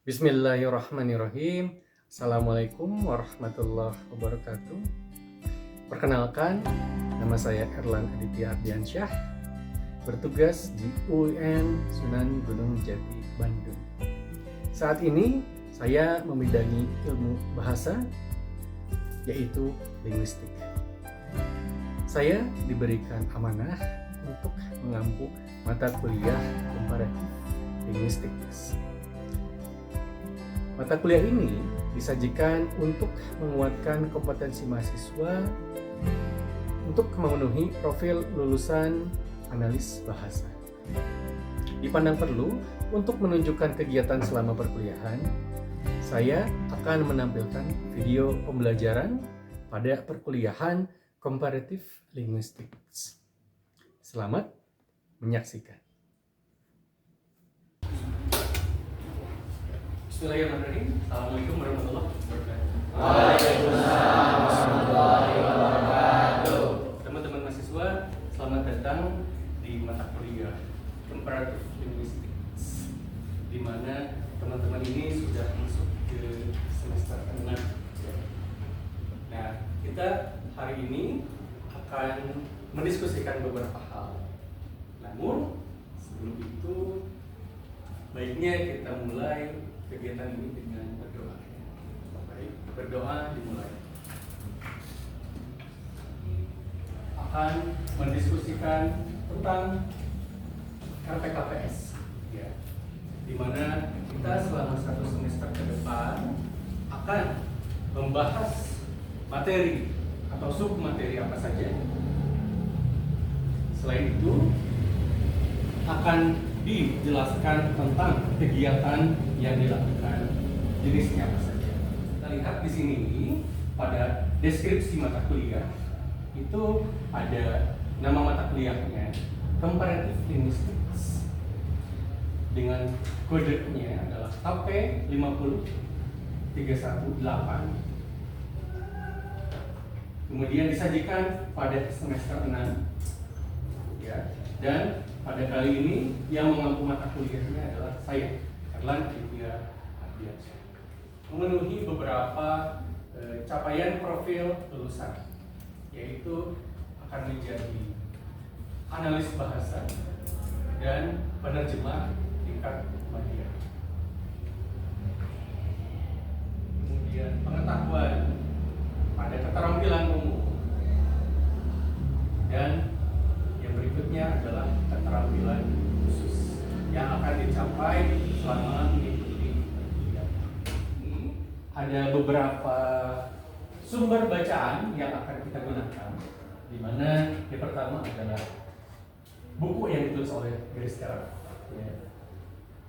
Bismillahirrahmanirrahim. Assalamualaikum warahmatullahi wabarakatuh. Perkenalkan, nama saya Erlan Aditya Ardiansyah, bertugas di UIN Sunan Gunung Jati, Bandung. Saat ini saya membidangi ilmu bahasa, yaitu linguistik. Saya diberikan amanah untuk mengampu mata kuliah komparatif linguistik. Mata kuliah ini disajikan untuk menguatkan kompetensi mahasiswa untuk memenuhi profil lulusan analis bahasa. Dipandang perlu untuk menunjukkan kegiatan selama perkuliahan, saya akan menampilkan video pembelajaran pada perkuliahan Comparative Linguistics. Selamat menyaksikan. Bismillahirrahmanirrahim. Assalamualaikum warahmatullahi wabarakatuh. Waalaikumsalam warahmatullahi wabarakatuh. Teman-teman mahasiswa, selamat datang di mata kuliah Comparative Linguistics, di mana teman-teman ini sudah masuk ke semester 6. Nah, kita hari ini akan mendiskusikan beberapa hal. Namun, sebelum itu, baiknya kita mulai kegiatan ini dengan berdoa. Baik, berdoa dimulai. Akan mendiskusikan tentang RPKPS, ya, di mana kita selama satu semester ke depan akan membahas materi atau submateri apa saja. Selain itu, akan dijelaskan tentang kegiatan yang dilakukan, jenisnya apa saja. Kita lihat di sini pada deskripsi mata kuliah itu ada nama mata kuliahnya Comparative Linguistics dengan kodenya adalah KP 50318. Kemudian disajikan pada semester 6, ya, dan pada kali ini yang mengampu mata kuliahnya adalah saya, Erlan Aditya Ardiansyah. Memenuhi beberapa capaian profil lulusan, yaitu akan menjadi analis bahasa dan penerjemah tingkat media. Kemudian pengetahuan pada keterampilan umum, dan yang berikutnya adalah keterampilan khusus yang akan dicapai selama mengikuti kuliah. Ada beberapa sumber bacaan yang akan kita gunakan, di mana yang pertama adalah buku yang ditulis oleh Gary Sterr, ya,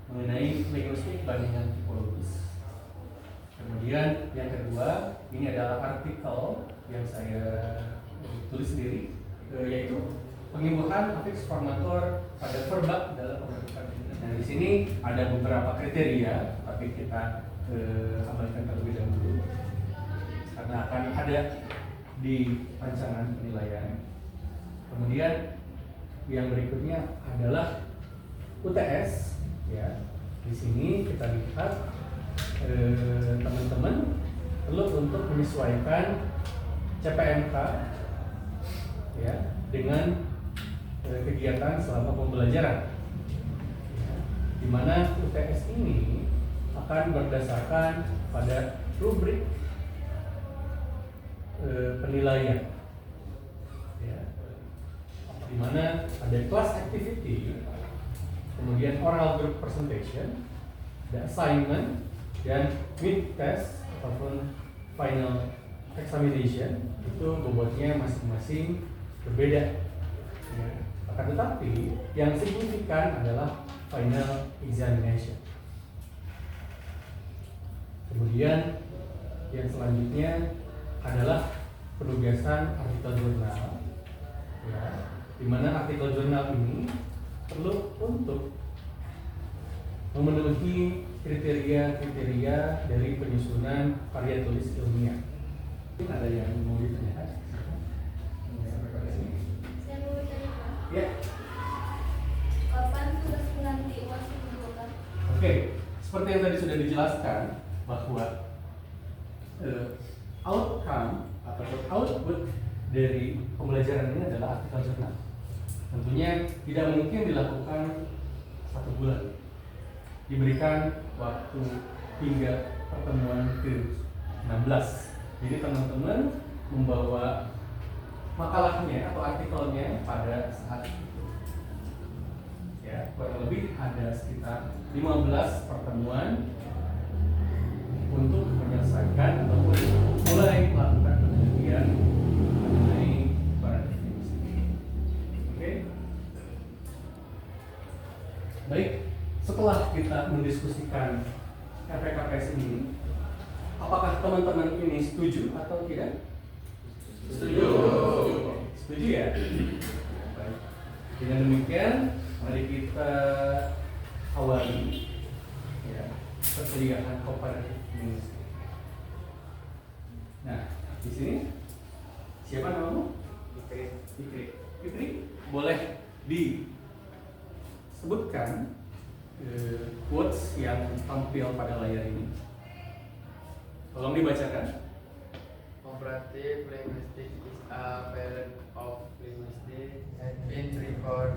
mengenai linguistik bandingan tipologis. Kemudian yang kedua, ini adalah artikel yang saya tulis sendiri, yaitu pengimbuhan afiks formator pada verba dalam pembentukan. Nah, di sini ada beberapa kriteria, tapi kita abaikan terlebih dahulu karena akan ada di rancangan penilaian. Kemudian yang berikutnya adalah UTS, ya. Di sini kita lihat teman-teman perlu untuk menyesuaikan CPMK, ya, dengan kegiatan selama pembelajaran, ya, di mana UTS ini akan berdasarkan pada rubrik penilaian, ya, di mana ada class activity, kemudian oral group presentation, ada assignment, dan mid test ataupun final examination. Itu bobotnya masing-masing berbeda, ya. Akan tetapi yang signifikan adalah final examination. Kemudian yang selanjutnya adalah penugasan artikel jurnal, ya, di mana artikel jurnal ini perlu untuk memenuhi kriteria-kriteria dari penyusunan karya tulis ilmiah. Ada yang mau ditanyakan? Ya. Kapan tugas penanti UAS dibuka? Oke, seperti yang tadi sudah dijelaskan bahwa outcome atau output dari pembelajaran ini adalah artikel jurnal. Tentunya tidak mungkin dilakukan 1 bulan. Diberikan waktu hingga pertemuan ke-16. Jadi teman-teman membawa makalahnya atau artikelnya pada saat itu. Ya, kurang lebih ada sekitar 15 pertemuan untuk menyelesaikan ataupun mulai melakukan penelitian mengenai komparatif linguistik. Oke? Baik, setelah kita mendiskusikan KPKPS ini, apakah teman-teman ini setuju atau tidak? Setuju. Setuju ya? Baik. Dengan demikian, mari kita awali ya, persediaan komparatif linguistik. Nah, di sini siapa namamu? Fikri. Fikri, boleh disebutkan quotes yang tampil pada layar ini. Tolong dibacakan. Comparative linguistics is a field of linguistics and been referred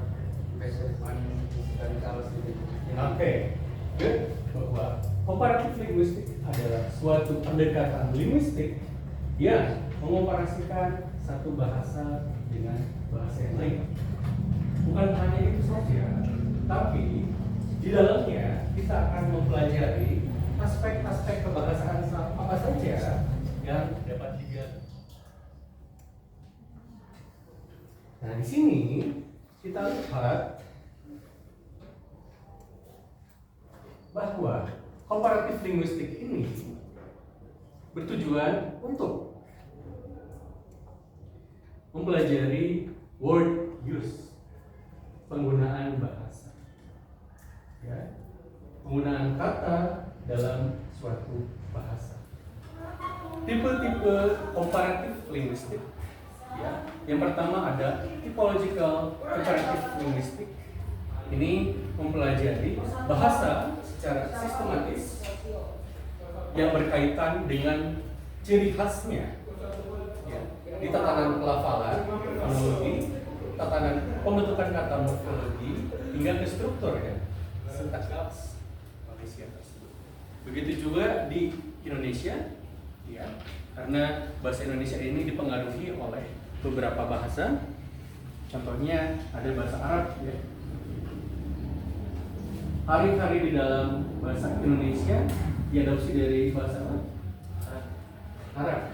based on historical studies. Oke, good. Bahwa komparatif linguistik adalah suatu pendekatan linguistik yang mengkomparasikan satu bahasa dengan bahasa yang lain. Bukan hanya itu saja, tapi di dalamnya kita akan mempelajari aspek-aspek kebahasaan apa saja yang dapat digali. Nah, di sini kita lihat bahwa komparatif linguistik ini bertujuan untuk mempelajari word use, penggunaan bahasa, ya, penggunaan kata dalam suatu bahasa. Tipe-tipe komparatif linguistik, ya, yang pertama ada typological comparative linguistic. Ini mempelajari bahasa secara sistematis yang berkaitan dengan ciri khasnya, ya, di tatanan pelafalan, fonologi, tatanan pembentukan kata morfologi, hingga ke struktur, ya, sintaks manusia tersebut. Begitu juga di Indonesia, ya, karena bahasa Indonesia ini dipengaruhi oleh beberapa bahasa. Contohnya ada bahasa Arab, ya. Hari-hari di dalam bahasa Indonesia diadopsi dari bahasa apa? Arab.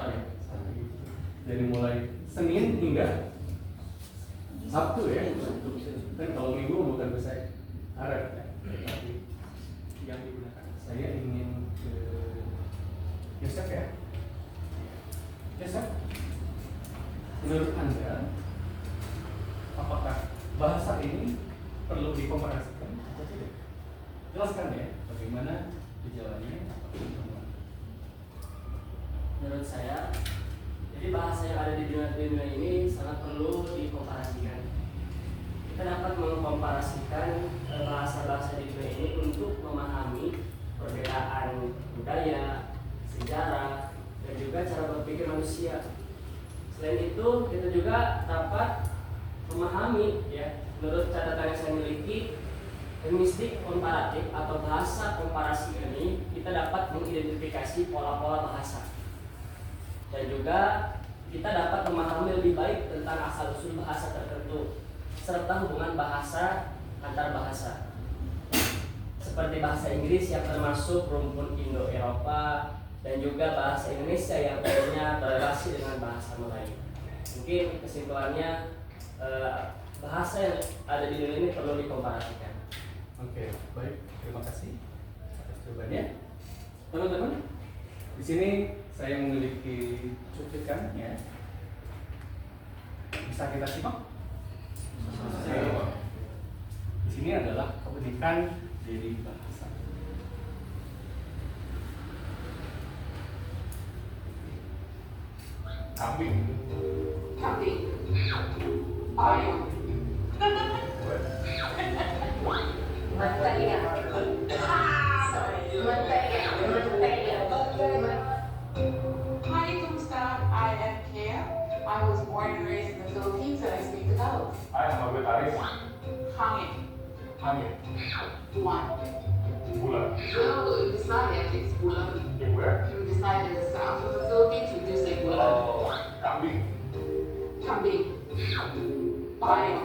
Dari mulai Senin hingga Sabtu, ya. Dan kalau Minggu bukan bahasa Arab, ya. Tapi yang digunakan. Saya ingin ke Yosef, ya. Yosef, menurut Anda, apakah bahasa ini perlu dikomparasikan atau tidak? Jelaskan, ya, bagaimana gejalanya atau temuan. Menurut saya, jadi bahasa yang ada di dunia ini sangat perlu dikomparasikan. Kita dapat mengkomparasikan bahasa-bahasa di dunia ini untuk memahami perbedaan budaya, sejarah, dan juga cara berpikir manusia. Selain itu, kita juga dapat memahami, ya, menurut catatan yang saya miliki, linguistik komparatif atau bahasa komparasi ini kita dapat mengidentifikasi pola-pola bahasa. Dan juga kita dapat memahami lebih baik tentang asal-usul bahasa tertentu serta hubungan bahasa antar bahasa. Seperti bahasa Inggris yang termasuk rumpun Indo-Eropa dan juga bahasa Indonesia yang tentunya berrelasi dengan bahasa Melayu. Mungkin kesimpulannya bahasa yang ada di dunia ini perlu dikomparasikan. Oke, baik. Terima kasih atas jawabannya. Teman-teman, di sini saya memiliki cuplikan, ya. Bisa kita simak? Di sini adalah keunikan dari bahasa. Kambing. Ayo. where? We decided the south of the Philippines, we do say bulan. Oh, kambing. Kambing. Payo.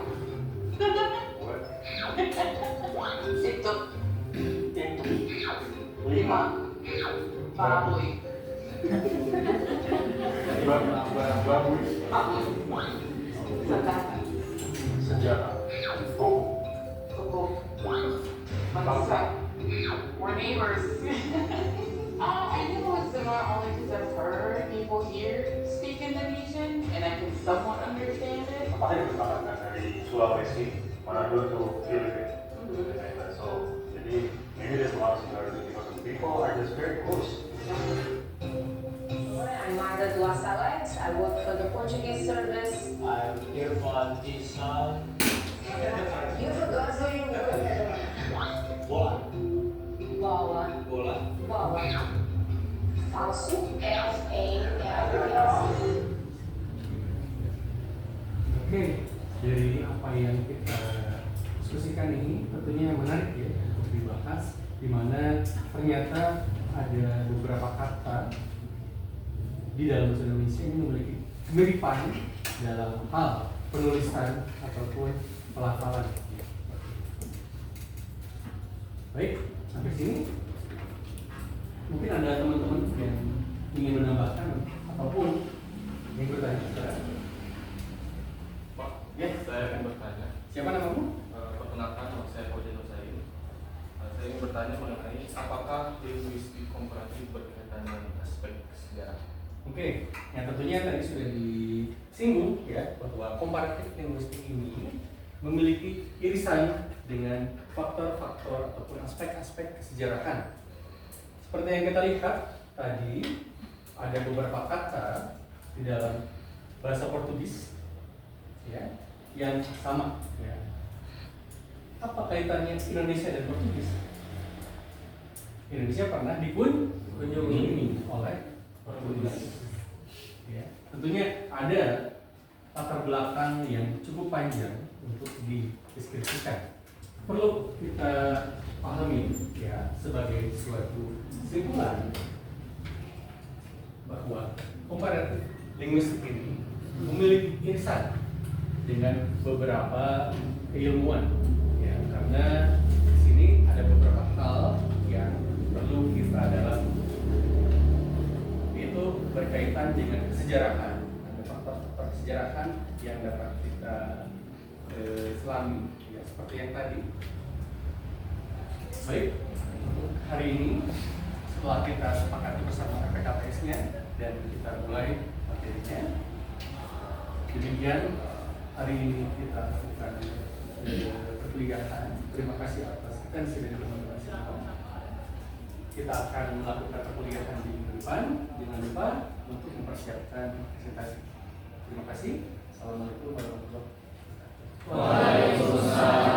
What? Ito. Lima. Baboy. Baboy. Baboy. Sandata. Sejarah. Oh, Koko. Manusa. We're neighbors. I know it's similar only because I've heard people here speak Indonesian and I can somewhat understand it. apakah dikatakan dari Sulawesi, Manado to Philippines. So, jadi maybe there's a lot of similarities because the people are just very close. I'm Marta Duas Alex. I work for the Portuguese service. I'm Irfan Tisan. You forgot who you were. Bola. Bola. Bola. Bola. Falso. Oke, dari apa yang kita diskusikan ini tentunya menarik ya untuk dibahas, di mana ternyata ada beberapa kata di dalam bahasa Indonesia ini memiliki kemiripan dalam hal penulisan ataupun pelafalan. Baik, sampai sini mungkin ada teman-teman yang ingin menambahkan ataupun yang bertanya. Pak, Ya. saya akan bertanya. Siapa namamu? Perkenalkan, nama saya Fauzan Husain. Saya ingin bertanya mengenai apakah linguistik komparatif berkaitan dengan aspek sejarah. Oke, yang tentunya tadi sudah disinggung ya bahwa komparatif linguistik ini memiliki irisan dengan faktor-faktor ataupun aspek-aspek kesejarahan. Seperti yang kita lihat tadi, ada beberapa kata di dalam bahasa Portugis ya yang sama ya. Apa kaitannya Indonesia dan Portugis? Indonesia pernah dikunjungi oleh Portugis. Ya, tentunya ada latar belakang yang cukup panjang untuk dideskripsikan. Perlu kita pahami ya sebagai suatu kesimpulan bahwa komparatif linguistik ini memiliki irisan dengan beberapa keilmuan ya, karena di sini ada beberapa hal yang perlu kita dalami, yaitu berkaitan dengan kesejarahan. Ada faktor-faktor kesejarahan yang dapat kita selami ya, seperti yang tadi. Baik, hari ini setelah kita sepakati bersama PKPS-nya dan kita mulai materinya, demikian hari ini kita lakukan perkuliahan. Terima kasih atas atensi dari teman-teman semua. Kita akan melakukan perkuliahan di minggu depan. Jangan lupa untuk mempersiapkan presentasi. Terima kasih. Assalamualaikum warahmatullahi wabarakatuh. Waalaikumsalam.